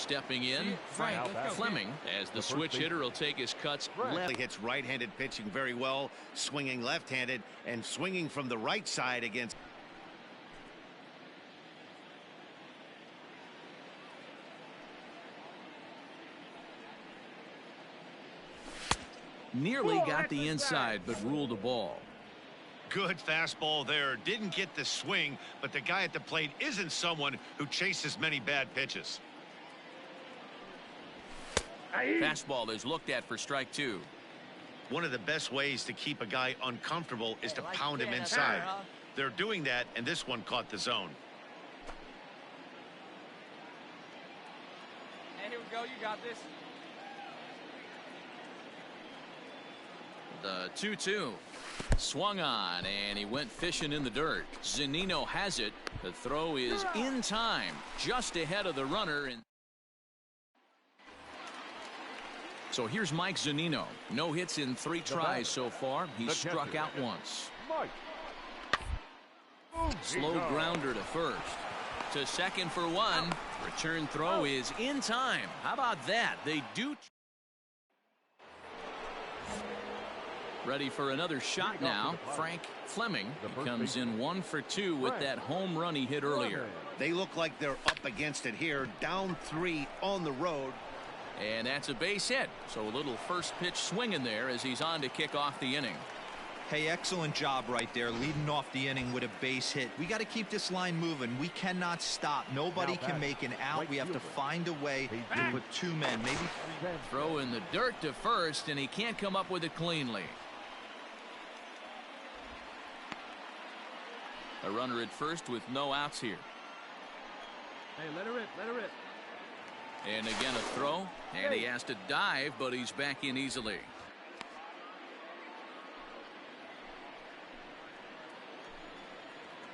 Stepping in, Frank Fleming, as the switch hitter will take his cuts. He hits right-handed pitching very well, swinging left-handed and swinging from the right side against. Nearly got the inside, but ruled the ball. Good fastball there. Didn't get the swing, but the guy at the plate isn't someone who chases many bad pitches. Fastball is looked at for strike two. One of the best ways to keep a guy uncomfortable is to pound him inside. They're doing that, and this one caught the zone. Hey, here we go. You got this. The 2-2 swung on, and he went fishing in the dirt. Zunino has it. The throw is in time, just ahead of the runner. And so here's Mike Zunino. No hits in 3 tries so far. He struck out once. Slow grounder to first. To second for 1. Return throw is in time. How about that? They do. Ready for another shot now. Frank Fleming comes in 1 for 2 with that home run he hit earlier. They look like they're up against it here. Down 3 on the road. And that's a base hit. So a little first pitch swing in there as he's on to kick off the inning. Hey, excellent job right there, leading off the inning with a base hit. We got to keep this line moving. We cannot stop. Nobody can make an out. We have to find a way to put 2 men, maybe 3. Throw in the dirt to first, and he can't come up with it cleanly. A runner at first with no outs here. Hey, let her rip, let her rip. And again a throw, and he has to dive, but he's back in easily.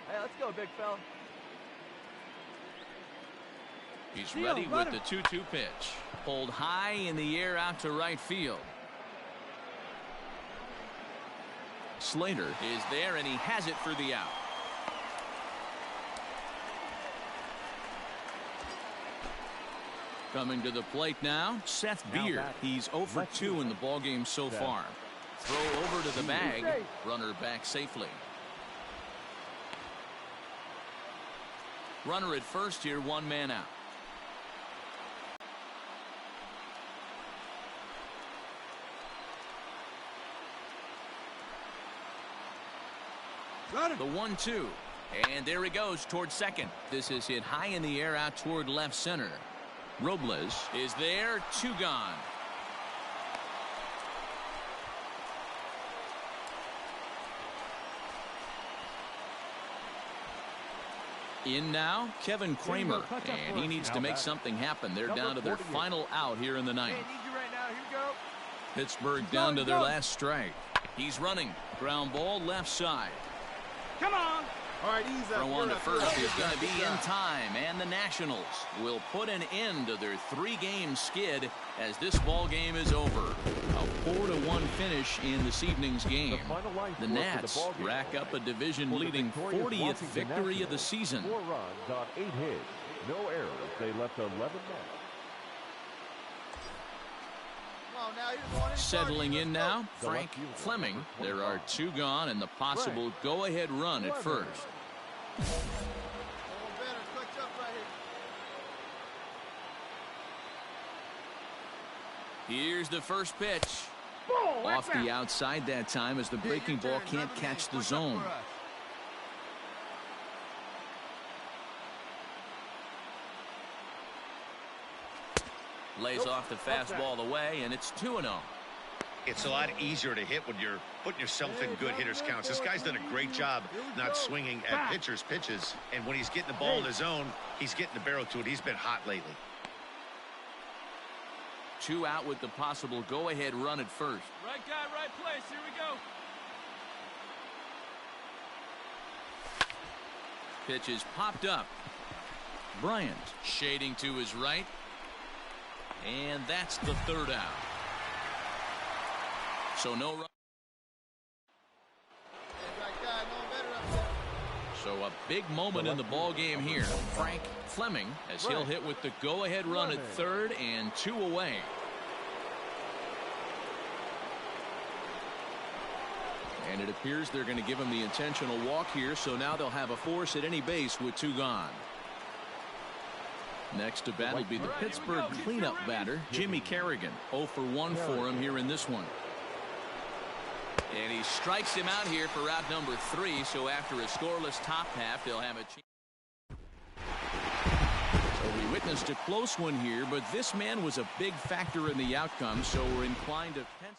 Hey, let's go, big fella. He's ready with the 2-2 pitch. Pulled high in the air out to right field. Slater is there, and he has it for the out. Coming to the plate now, Seth Beer. He's 0 for 2 in the ballgame so far. Throw over to the bag. Runner back safely. Runner at first here, 1 man out. The 1-2. And there he goes toward second. This is hit high in the air out toward left center. Robles is there, 2 gone. In now, Kevin Kramer, and he needs to make something happen. They're down to their final out here in the ninth. Pittsburgh down to their last strike. He's running. Ground ball left side. Come on. All right, ease up. Throw on to first is going to be in time, and the Nationals will put an end to their 3-game skid as this ball game is over. A 4-1 finish in this evening's game. The Nats rack up a division-leading 40th victory of the season. 4 runs on 8 hits, no errors. They left 11 men. Settling in now, Frank Fleming. There are 2 gone and the possible go-ahead run at first. Here's the first pitch. Off the outside that time as the breaking ball can't catch the zone. Lays off the fastball away, and it's 2-0. It's a lot easier to hit when you're putting yourself in good hitters counts. This guy's done a great job not swinging at pitchers' pitches. And when he's getting the ball in his zone, he's getting the barrel to it. He's been hot lately. 2 out with the possible go-ahead run at first. Right guy, right place. Here we go. Pitch is popped up. Bryant shading to his right. And that's the 3rd out. So no run. So a big moment in the ball game here. Frank Fleming, as he'll hit with the go-ahead run at third and 2 away. And it appears they're going to give him the intentional walk here, so now they'll have a force at any base with 2 gone. Next to bat will be the Pittsburgh cleanup batter, Jimmy Kerrigan. 0 for 1 for him here in this one. And he strikes him out here for out number 3, so after a scoreless top half, they'll have a chance. So we witnessed a close one here, but this man was a big factor in the outcome, so we're inclined to pencil.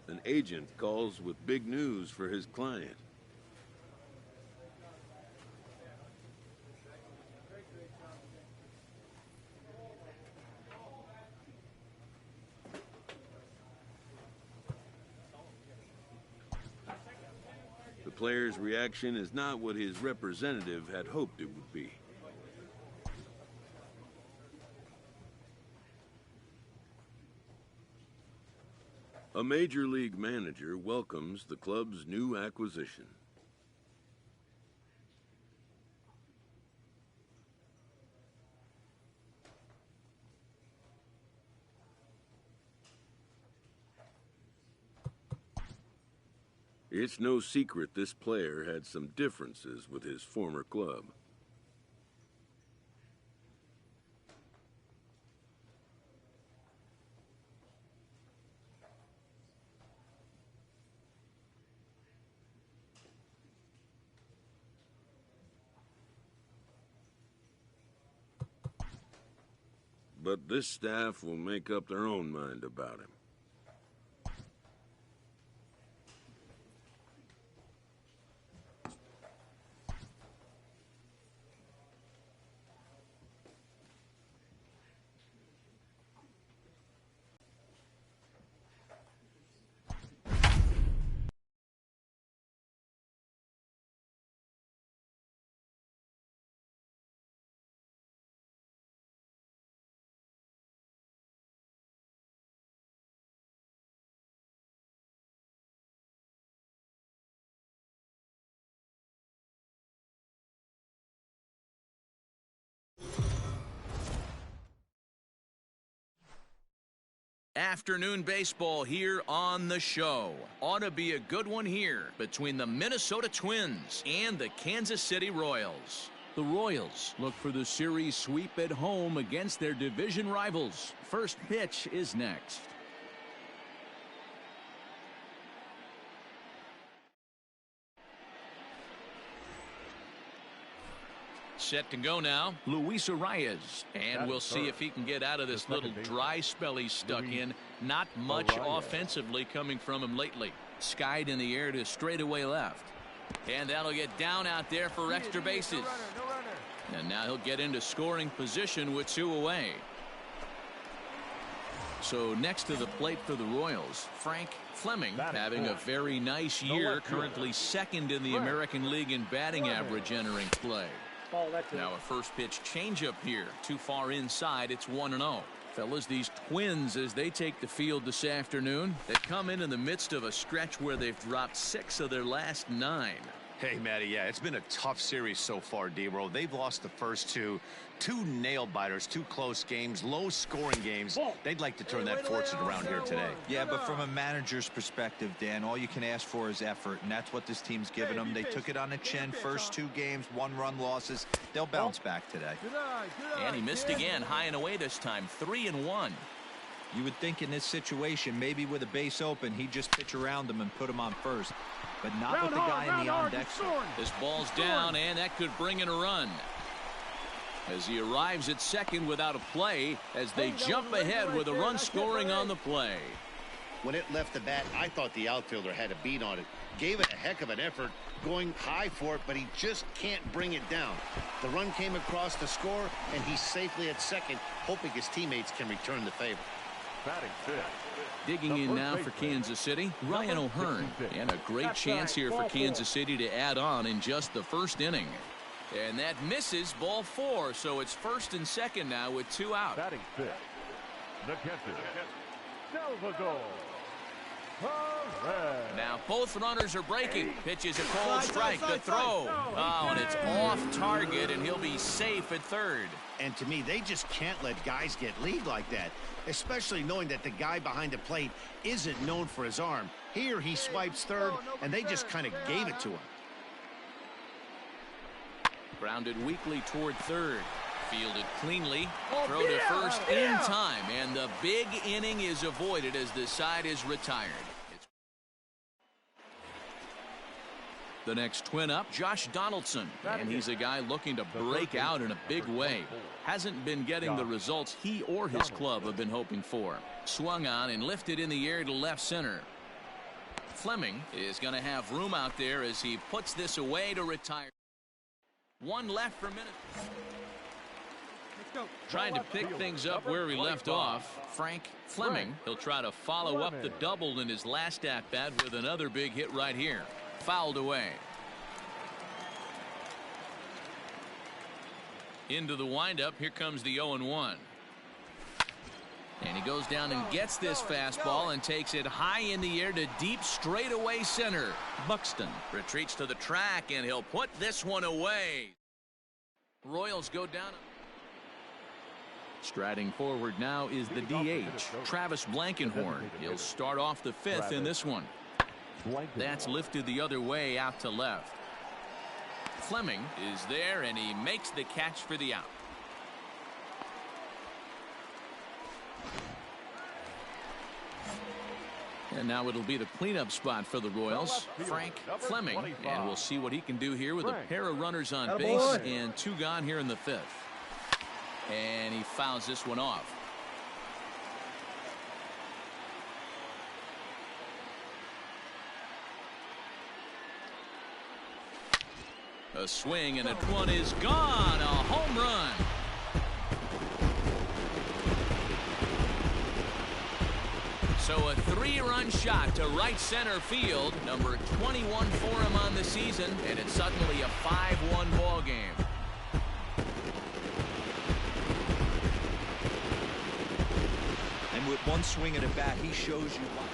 An agent calls with big news for his client. The player's reaction is not what his representative had hoped it would be. A major league manager welcomes the club's new acquisition. It's no secret this player had some differences with his former club. But this staff will make up their own mind about him. Afternoon baseball here on the show. Ought to be a good one here between the Minnesota Twins and the Kansas City Royals. The Royals look for the series sweep at home against their division rivals. First pitch is next. Set to go now, Luis Arias. And we'll see if he can get out of this little dry spell he's stuck in. Not much offensively coming from him lately. Skied in the air to straightaway left. And that'll get down out there for extra bases. And now he'll get into scoring position with 2 away. So next to the plate for the Royals, Frank Fleming having a very nice year, currently second in the American League in batting average entering play. Now a first pitch changeup here, too far inside. It's 1-0. Fellas, these Twins, as they take the field this afternoon, they come in the midst of a stretch where they've dropped 6 of their last 9. Hey, Matty, yeah, it's been a tough series so far, D-Roll. They've lost the first two nail-biters, 2 close games, low-scoring games. They'd like to turn that fortune around here today. Yeah, but from a manager's perspective, Dan, all you can ask for is effort, and that's what this team's given them. They took it on the chin. First 2 games, 1-run losses. They'll bounce back today. And he missed again, high and away this time, 3-1. You would think in this situation, maybe with a base open, he'd just pitch around him and put him on first. But not with the guy in the on-deck. This ball's down, and that could bring in a run. As he arrives at second without a play, as they jump ahead with a run scoring on the play. When it left the bat, I thought the outfielder had a beat on it. Gave it a heck of an effort, going high for it, but he just can't bring it down. The run came across the score, and he's safely at second, hoping his teammates can return the favor. Batting 5th. Digging in now for Kansas City, Ryan O'Hearn. And a great chance here for Kansas City to add on in just the first inning. And that misses, ball 4, so it's first and second now with 2 out. Batting 5th. The catcher, Salvador. Now both runners are breaking. Pitches a cold strike. The throw. Oh, and it's off target, and he'll be safe at third. And to me, they just can't let guys get lead like that, especially knowing that the guy behind the plate isn't known for his arm. Here he swipes third, and they just kind of gave it to him. Grounded weakly toward third. Fielded cleanly. Throw to first in time, and the big inning is avoided as the side is retired. The next twin up, Josh Donaldson, and he's a guy looking to break out in a big way. Hasn't been getting the results he or his club have been hoping for. Swung on and lifted in the air to left center. Fleming is going to have room out there as he puts this away to retire. 1 left for minute. Trying to pick things up where he left off, Frank Fleming. He'll try to follow up the double in his last at-bat with another big hit right here. Fouled away. Into the windup. Here comes the 0-1. And he goes down and gets this fastball and takes it high in the air to deep straightaway center. Buxton retreats to the track, and he'll put this one away. Royals go down. Striding forward now is the DH, Travis Blankenhorn. He'll start off the 5th in this one. That's lifted the other way out to left. Fleming is there, and he makes the catch for the out. And now it'll be the cleanup spot for the Royals, Frank Fleming. And we'll see what he can do here with a pair of runners on base and 2 gone here in the 5th. And he fouls this one off. A swing, and that one is gone. A home run. So a 3-run shot to right center field. Number 21 for him on the season, and it's suddenly a 5-1 ball game. And with one swing at a bat, he shows you why.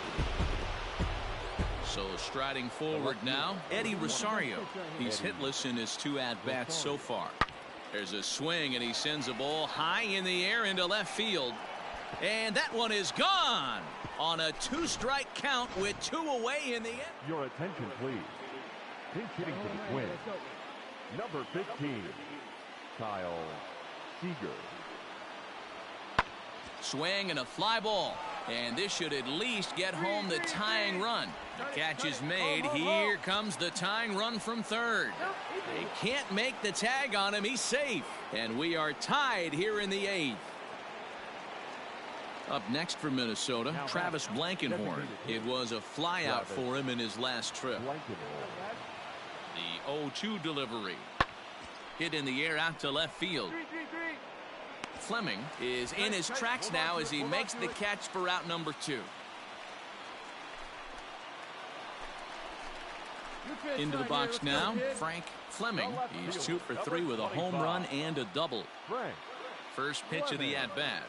So striding forward now, Eddie Rosario. He's hitless in his 2 at-bats so far. There's a swing, and he sends a ball high in the air into left field. And that one is gone on a 2-strike count with 2 away in the end. Your attention, please. Pinch hitting for the Twins. Number 15, Kyle Seager. Swing and a fly ball. And this should at least get home the tying run. The catch is made. Here comes the tying run from third. They can't make the tag on him. He's safe. And we are tied here in the 8th. Up next for Minnesota, Travis Blankenhorn. It was a flyout for him in his last trip. The 0-2 delivery. Hit in the air out to left field. Fleming is in his tracks now as he makes the catch for out number 2. Into the box now, Frank Fleming. He's 2 for 3 with a home run and a double. First pitch of the at-bat.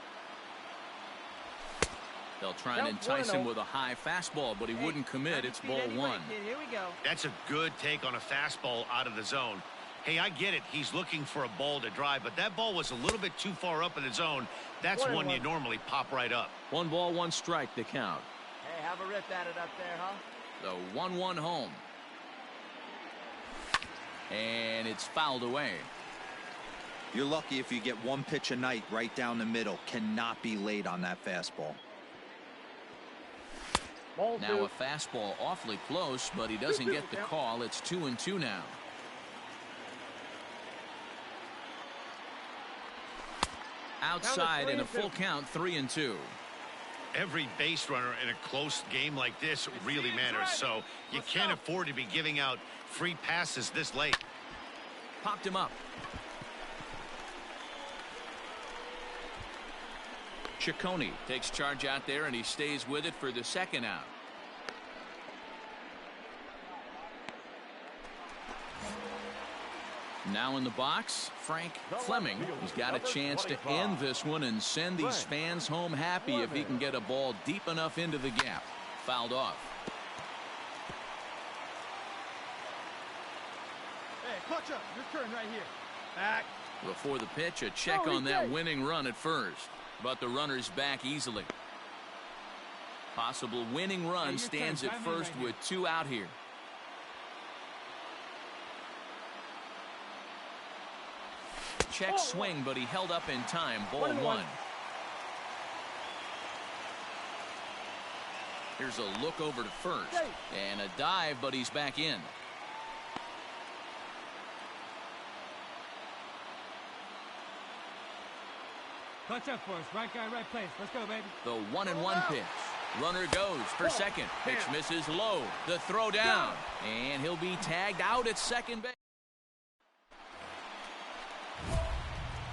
They'll try and entice him with a high fastball, but he wouldn't commit. It's ball one. Here we go. That's a good take on a fastball out of the zone. Hey, I get it. He's looking for a ball to drive, but that ball was a little bit too far up in the zone. That's one you normally pop right up. 1 ball, 1 strike to count. Hey, have a rip at it up there, huh? The 1-1 home. And it's fouled away. You're lucky if you get 1 pitch a night right down the middle. Cannot be late on that fastball. Now a fastball awfully close, but he doesn't get the call. It's 2-2 now. Outside in a full count, 3-2. Every base runner in a close game like this really matters, so you can't afford to be giving out free passes this late. Popped him up. Ciccone takes charge out there, and he stays with it for the second out. Now in the box, Frank Fleming. He's got a chance to end this one and send these fans home happy if he can get a ball deep enough into the gap. Fouled off. Hey, clutch up. Your turn right here. Back. Before the pitch, a check on that winning run at first. But the runner's back easily. Possible winning run stands at first with 2 out here. Check swing, but he held up in time. Ball 1. Here's a look over to first. And a dive, but he's back in. Clutch up for us. Right guy, right place. Let's go, baby. The 1-1 pitch. Runner goes for second. Pitch misses low. The throw down. And he'll be tagged out at second base.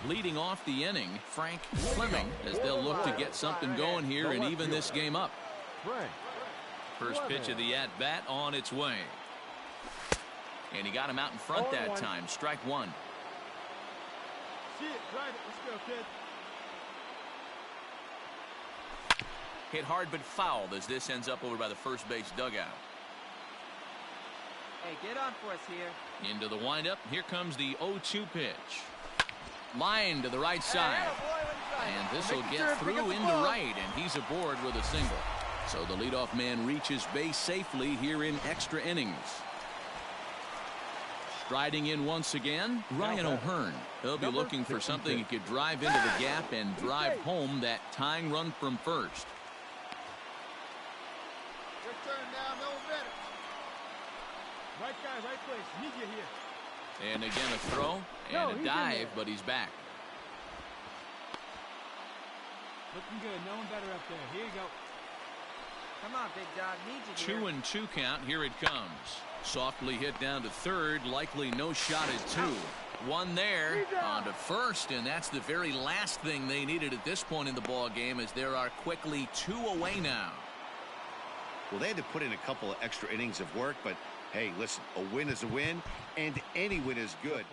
Leading off the inning, Frank Fleming, as they'll look to get something going here and even this game up. First pitch of the at-bat on its way. And he got him out in front that time. Strike 1. See it, drive it. Let's go, kid. Hit hard but fouled as this ends up over by the first base dugout. Hey, get on for us here. Into the windup. Here comes the 0-2 pitch. Line to the right side. And this will get through into right, and he's aboard with a single. So the leadoff man reaches base safely here in extra innings. Striding in once again, Ryan O'Hearn. He'll be looking for something he could drive into the gap and drive home that tying run from first. Your turn now, no better. Right guy, right place. Need you here. And again a throw and a dive, but he's back. Looking good. No one better up there. Here you go. Come on, big dog. Need you 2-2 count. Here it comes. Softly hit down to third. Likely no shot at 2. One there on to first, and that's the very last thing they needed at this point in the ball game, as there are quickly 2 away now. Well, they had to put in a couple of extra innings of work, but hey, listen, a win is a win, and any win is good.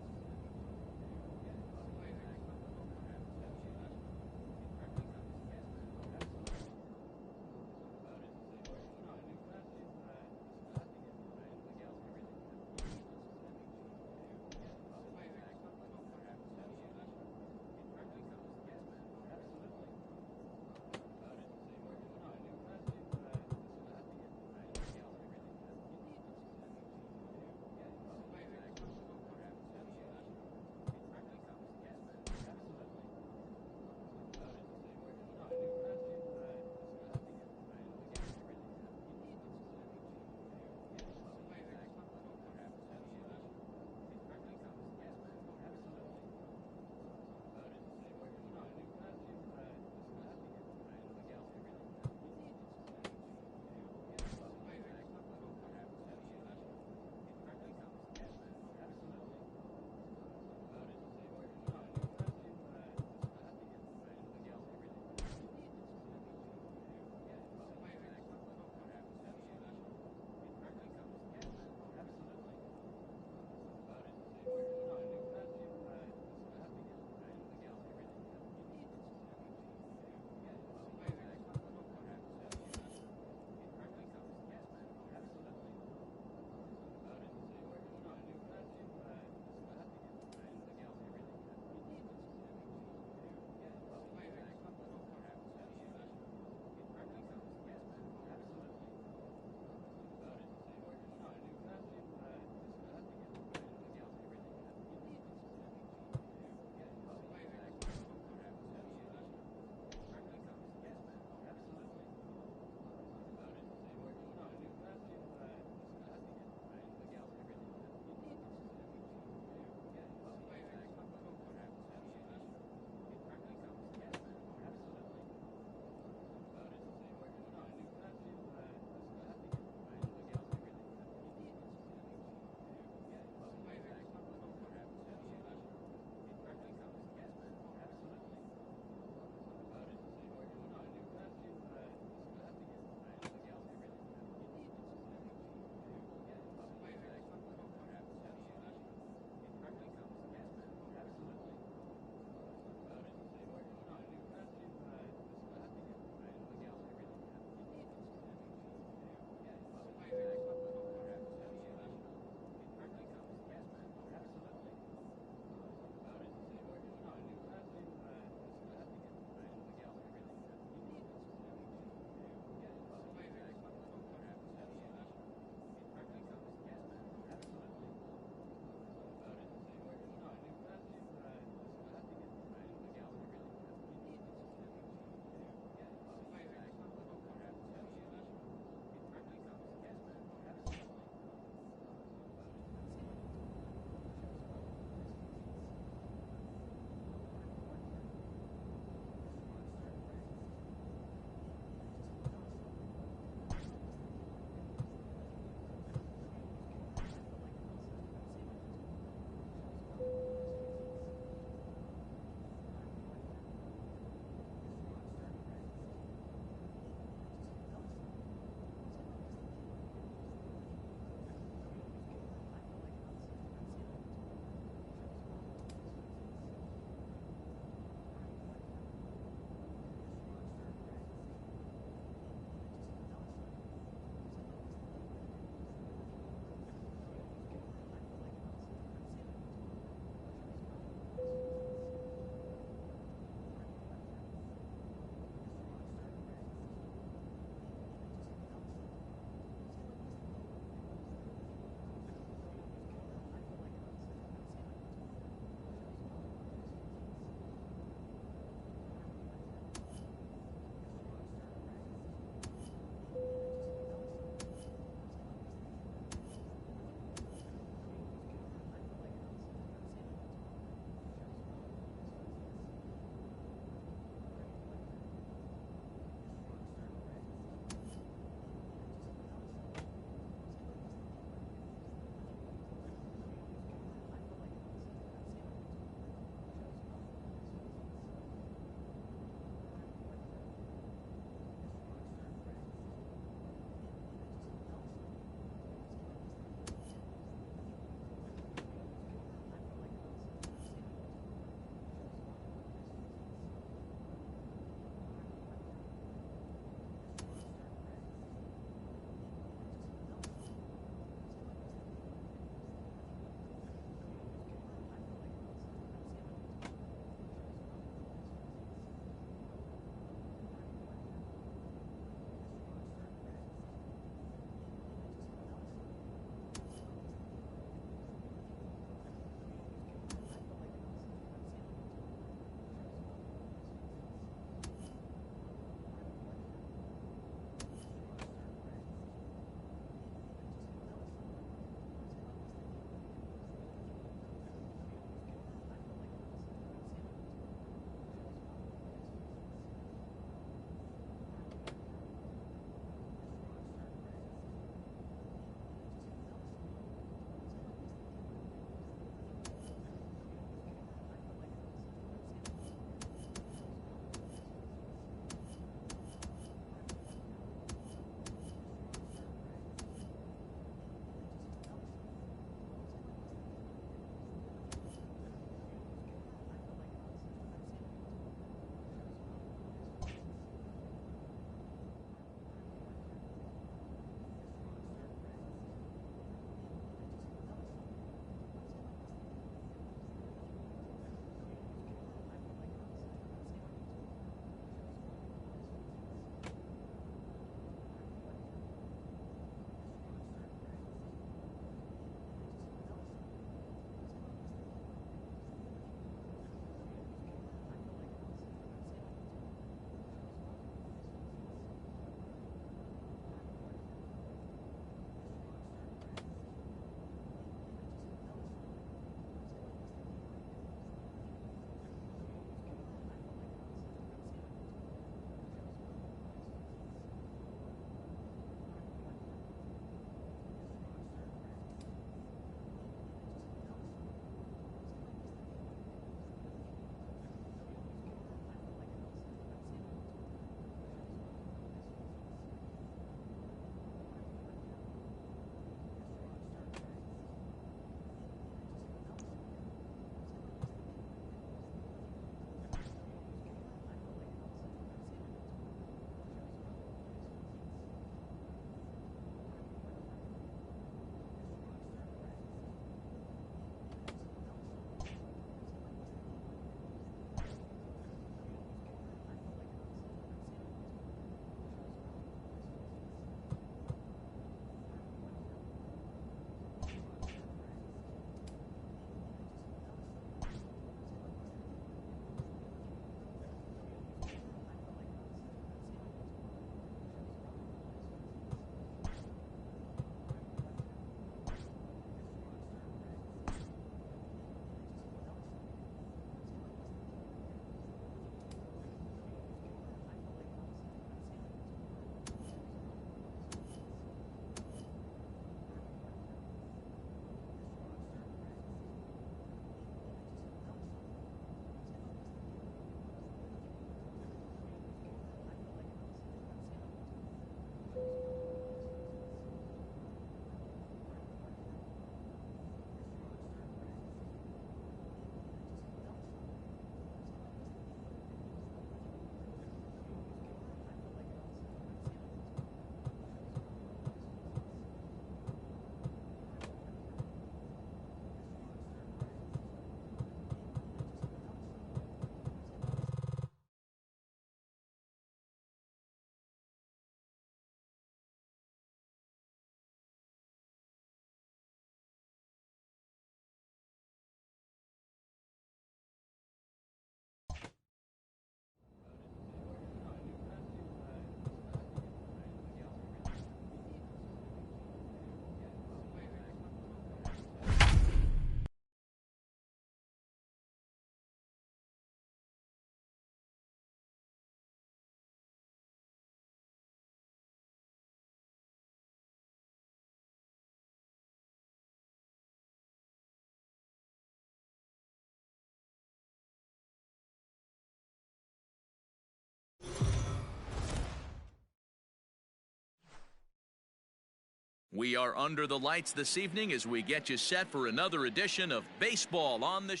We are under the lights this evening as we get you set for another edition of Baseball on the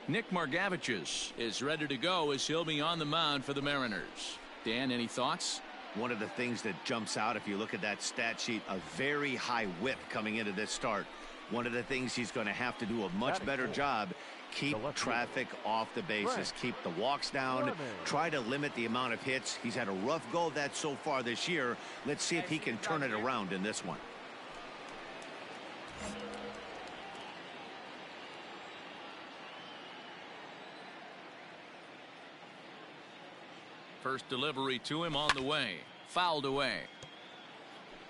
Nick Margevicius is ready to go as he'll be on the mound for the Mariners. Dan, any thoughts? One of the things that jumps out if you look at that stat sheet, a very high whip coming into this start. One of the things he's going to have to do a much better job, keep traffic off the bases, keep the walks down, try to limit the amount of hits. He's had a rough go of that so far this year. Let's see if he can turn it around in this one. First delivery to him on the way. Fouled away.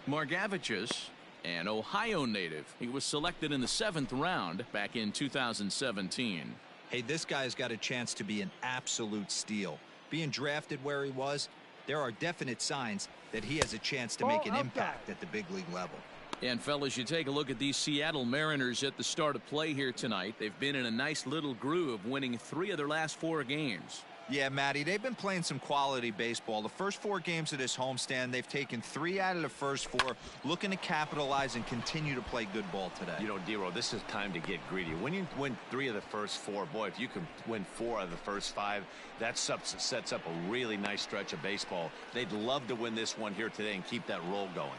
Margevicius, an Ohio native. He was selected in the 7th round back in 2017. Hey, this guy's got a chance to be an absolute steal. Being drafted where he was, there are definite signs that he has a chance to make an impact at the big league level. And fellas, you take a look at these Seattle Mariners at the start of play here tonight. They've been in a nice little groove, winning 3 of their last 4 games. Yeah, Matty, they've been playing some quality baseball. The first 4 games of this homestand, they've taken 3 out of the first 4, looking to capitalize and continue to play good ball today. You know, Dero, this is time to get greedy. When you win 3 of the first 4, boy, if you can win 4 of the first 5, that sets up a really nice stretch of baseball. They'd love to win this one here today and keep that roll going.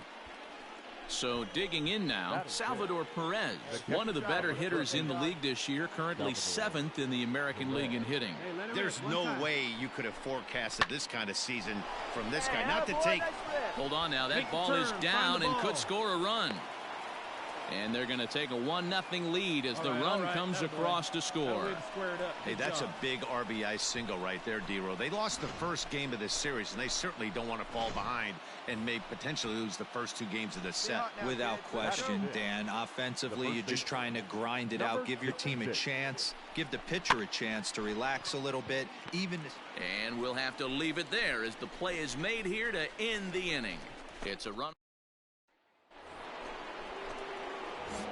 So digging in now, Salvador Perez, one of the better hitters in the league this year, currently 7th in the American League in hitting. There's no way you could have forecasted this kind of season from this guy. Not to take... Hold on now, that ball is down and could score a run. And they're going to take a 1-0 lead as the run comes across to score. Hey, that's a big RBI single right there, Dero. They lost the first game of this series, and they certainly don't want to fall behind and may potentially lose the first 2 games of this set. Without question, Dan. Offensively, you're just trying to grind it out, give your team a chance, give the pitcher a chance to relax a little bit. And we'll have to leave it there as the play is made here to end the inning. It's a run.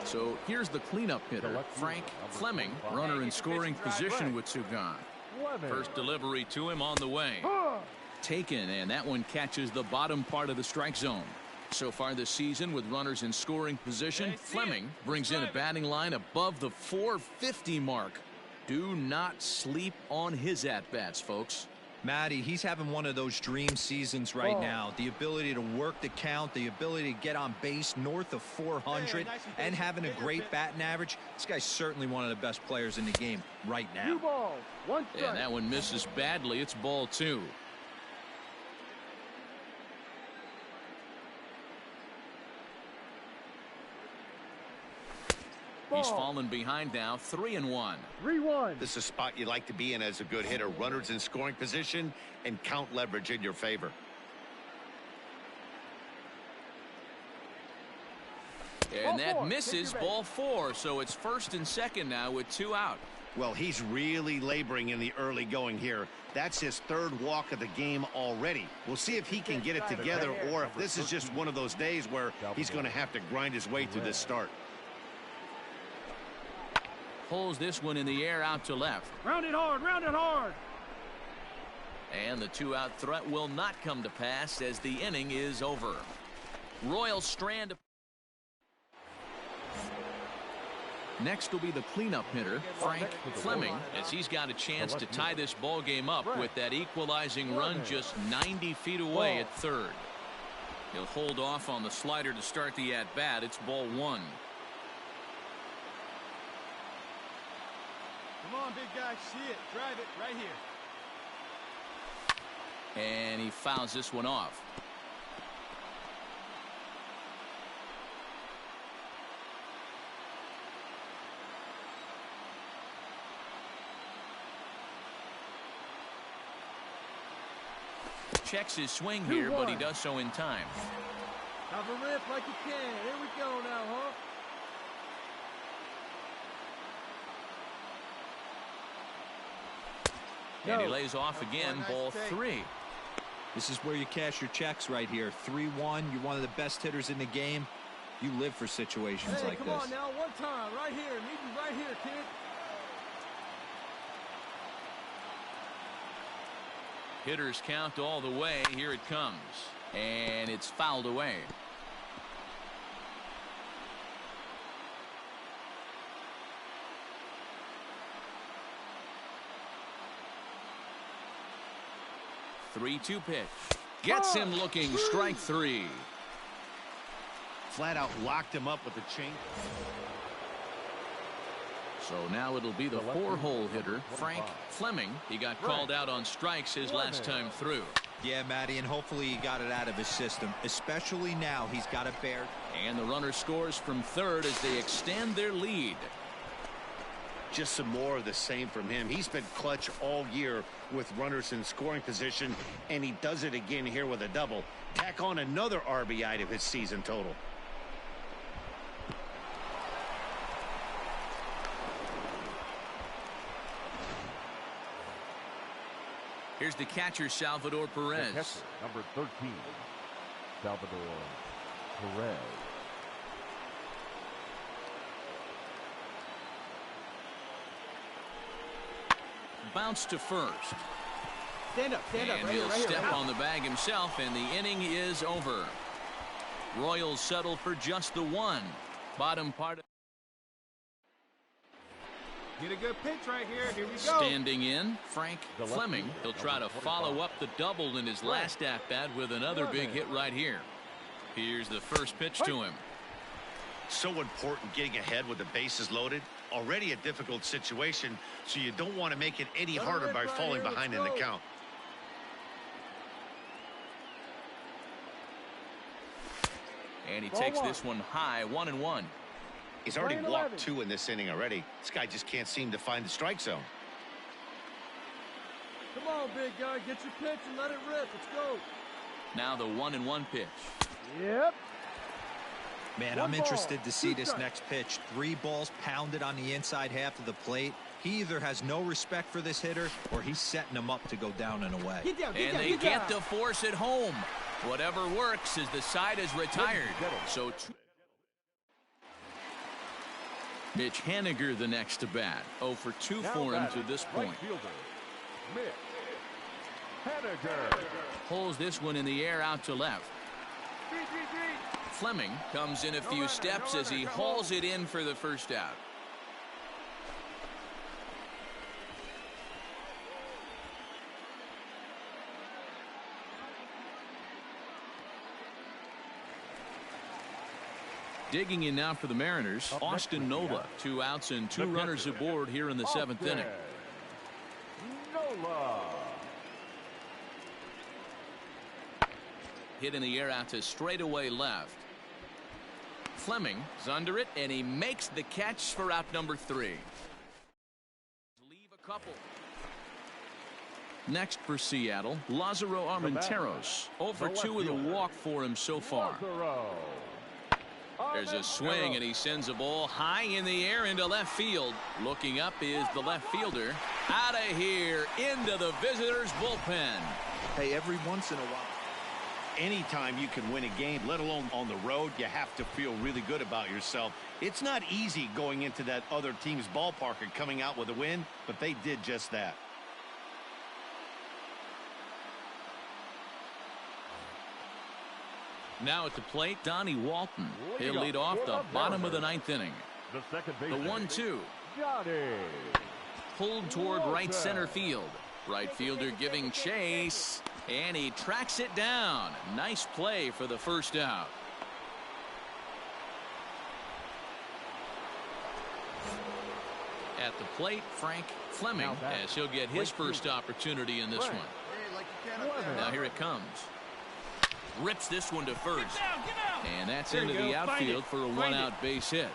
So here's the cleanup hitter, Frank Fleming, runner in scoring position with 2 gone. First delivery to him on the way. Taken, and that one catches the bottom part of the strike zone. So far this season with runners in scoring position, Fleming brings in a batting line above the 450 mark. Do not sleep on his at-bats, folks. Matty, he's having one of those dream seasons right now. The ability to work the count, the ability to get on base north of 400, and having a great batting average. This guy's certainly one of the best players in the game right now. And that one misses badly. It's ball 2. He's fallen behind now, 3-1. 3-1. This is a spot you like to be in as a good hitter. Runners in scoring position and count leverage in your favor. And that misses, ball 4. So it's 1st and 2nd now with 2 out. Well, he's really laboring in the early going here. That's his 3rd walk of the game already. We'll see if he can get it together or if this is just one of those days where he's going to have to grind his way through this start. Pulls this one in the air out to left. Round it hard, round it hard. And the 2-out threat will not come to pass as the inning is over. Royal strand. Next will be the cleanup hitter, Frank Fleming, as he's got a chance to tie this ball game up with that equalizing run just 90 feet away at 3rd. He'll hold off on the slider to start the at-bat. It's ball 1. Come on, big guy, see it, drive it right here. And he fouls this one off. Checks his swing here, but he does so in time. Have a rip like you can. Here we go now, huh? And he lays off again, ball 3. This is where you cash your checks right here. 3-1. You're one of the best hitters in the game. You live for situations like this. Come on now, one time, right here. Need you right here, kid. Hitters count all the way. Here it comes. And it's fouled away. Three-two pitch. Gets him looking. Strike three. Flat out locked him up with the change. So now it'll be the four-hole hitter, Frank Fleming. He got called out on strikes his last time through. Yeah, Matty, and hopefully he got it out of his system, especially now he's got it bare. And the runner scores from third as they extend their lead. Just some more of the same from him. He's been clutch all year with runners in scoring position, and he does it again here with a double. Tack on another RBI to his season total. Here's the catcher, Salvador Perez. The catcher, number 13, Salvador Perez. Bounce to first. Stand up, and right he'll here, step on the bag himself, and the inning is over. Royals settle for just the one. Bottom part. Get a good pitch right here. Here we go. Standing in, Frank Fleming. He'll try to follow up the double in his last at-bat with another big hit right here. Here's the first pitch to him. So important getting ahead with the bases loaded. Already a difficult situation, so you don't want to make it any harder by falling behind in the count. And he takes this one high, 1-1. He's already walked 2 in this inning already. This guy just can't seem to find the strike zone. Come on, big guy. Get your pitch and let it rip. Let's go. Now the 1-1 pitch. Yep. Man, I'm interested to see this next pitch. 3 balls pounded on the inside half of the plate. He either has no respect for this hitter or he's setting him up to go down and away. And they get to force it home. Whatever works as the side is retired. So Mitch Haniger the next to bat. 0 for 2 for him to this point. Mitch Haniger Pulls this one in the air out to left. Fleming comes in a few steps as he hauls it in for the first out. Digging in now for the Mariners, Austin Nola. 2 outs and 2 runners aboard here in the 7th inning. Nola. Hit in the air out to straightaway left. Fleming is under it, and he makes the catch for out number 3. Leave a couple. Next for Seattle, Lázaro Armenteros. 0 for 2 with a walk for him so far. There's a swing, and he sends a ball high in the air into left field. Looking up is the left fielder. Out of here into the visitors' bullpen. Hey, every once in a while. Anytime you can win a game, let alone on the road, you have to feel really good about yourself. It's not easy going into that other team's ballpark and coming out with a win, but they did just that. Now at the plate, Donnie Walton. He'll lead off the bottom of the 9th inning. The 1-2. Pulled toward right center field. Right fielder giving chase, and he tracks it down. Nice play for the first out. At the plate, Frank Fleming, as he'll get his first opportunity in this one. Now here it comes. Rips this one to first. And that's into the outfield for a 1-out base hit.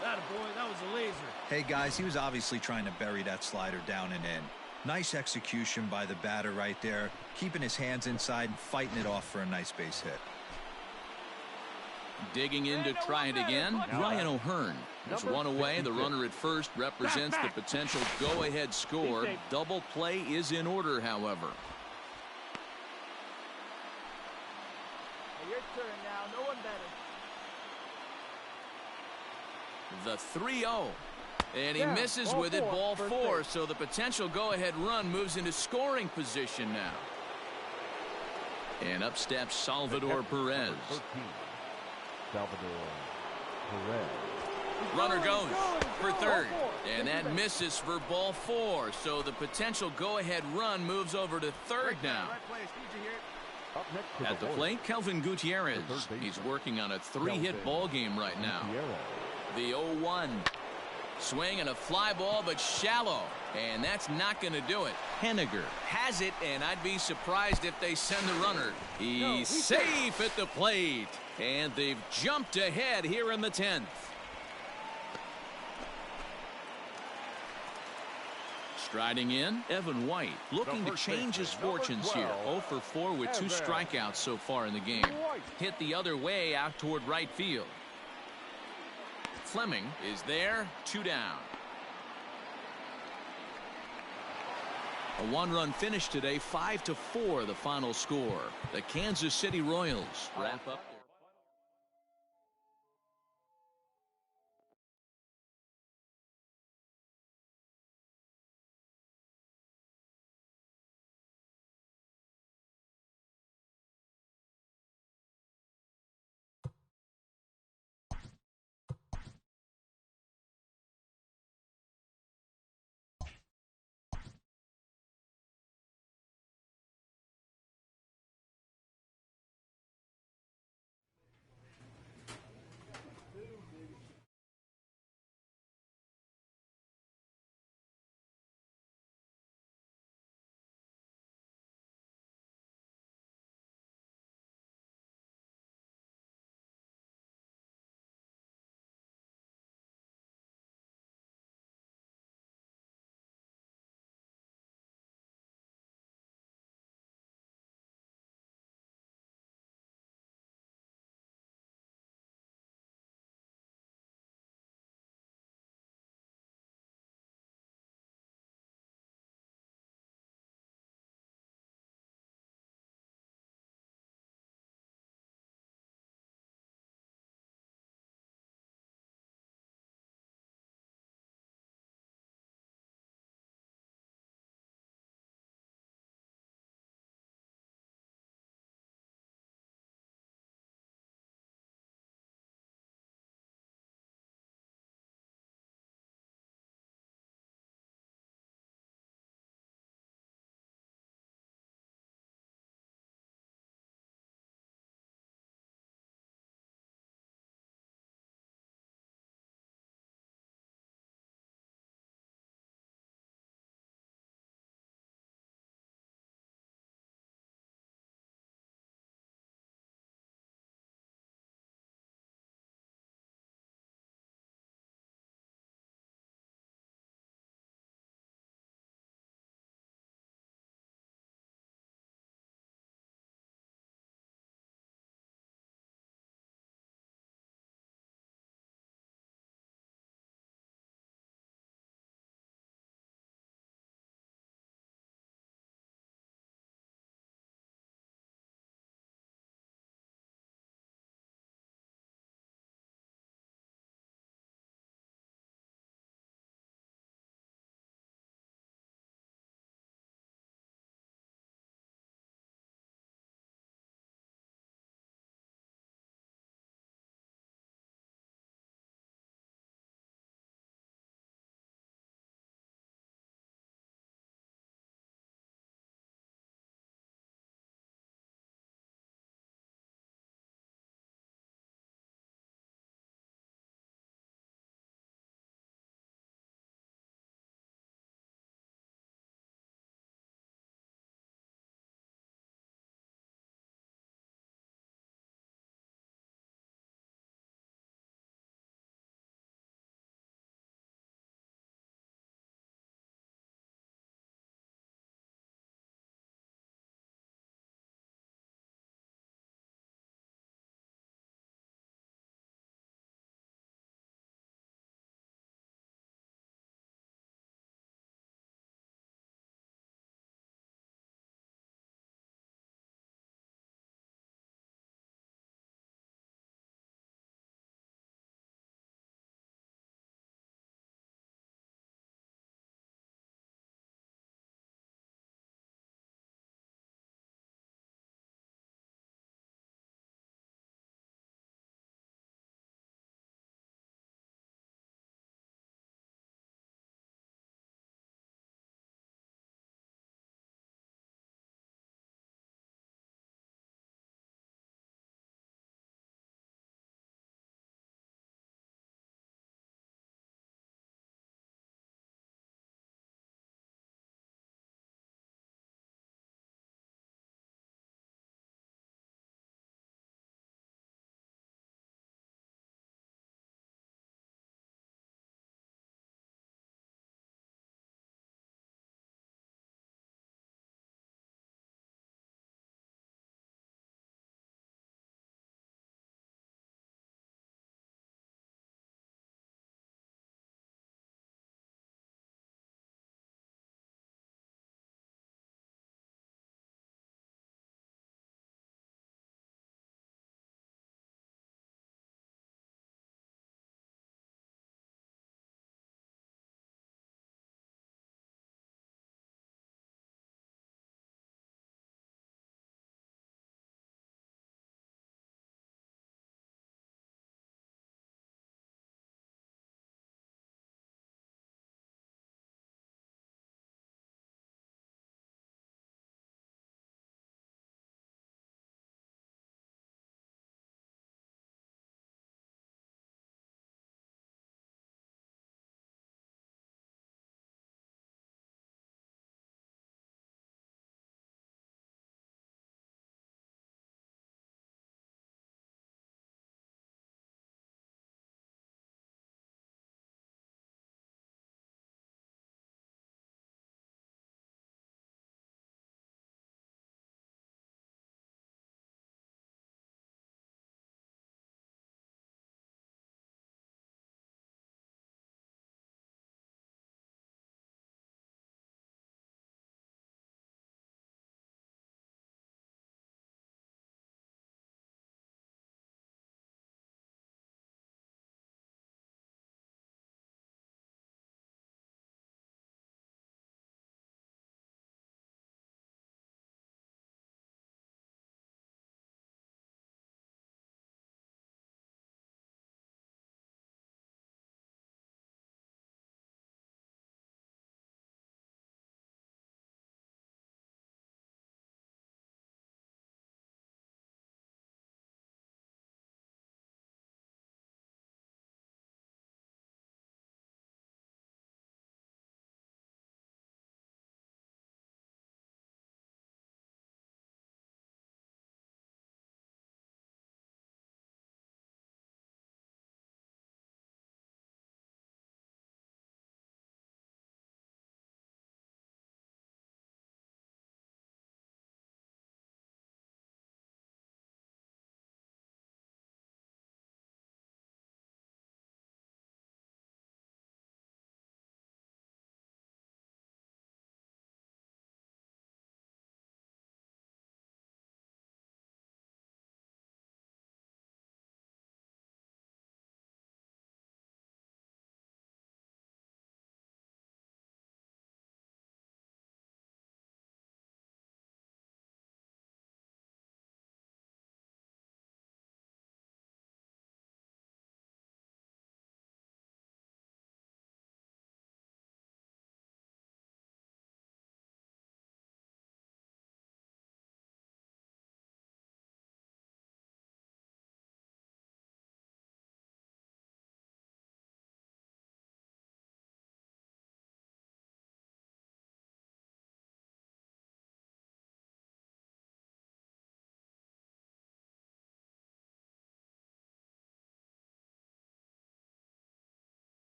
That was a laser. Hey, guys, he was obviously trying to bury that slider down and in. Nice execution by the batter right there, keeping his hands inside and fighting it off for a nice base hit. Digging in to try it again, Ryan O'Hearn. There's one away. The runner at first represents the potential go-ahead score. Double play is in order, however. Your turn now. No one better. The 3-0. And he misses with it, ball 4, so the potential go-ahead run moves into scoring position now. And up steps Salvador Perez. Salvador Perez. Runner goes for third, and that misses for ball 4, so the potential go-ahead run moves over to third now. At the plate, Kelvin Gutierrez. He's working on a 3-hit ball game right now. The 0-1. Swing and a fly ball, but shallow. And that's not going to do it. Henniger has it, and I'd be surprised if they send the runner. He's safe at the plate. And they've jumped ahead here in the 10th. Striding in, Evan White, looking to change his fortunes here. 0 for 4 with 2 strikeouts so far in the game. Hit the other way out toward right field. Fleming is there, 2 down. A 1-run finish today, 5-4 the final score. The Kansas City Royals wrap up.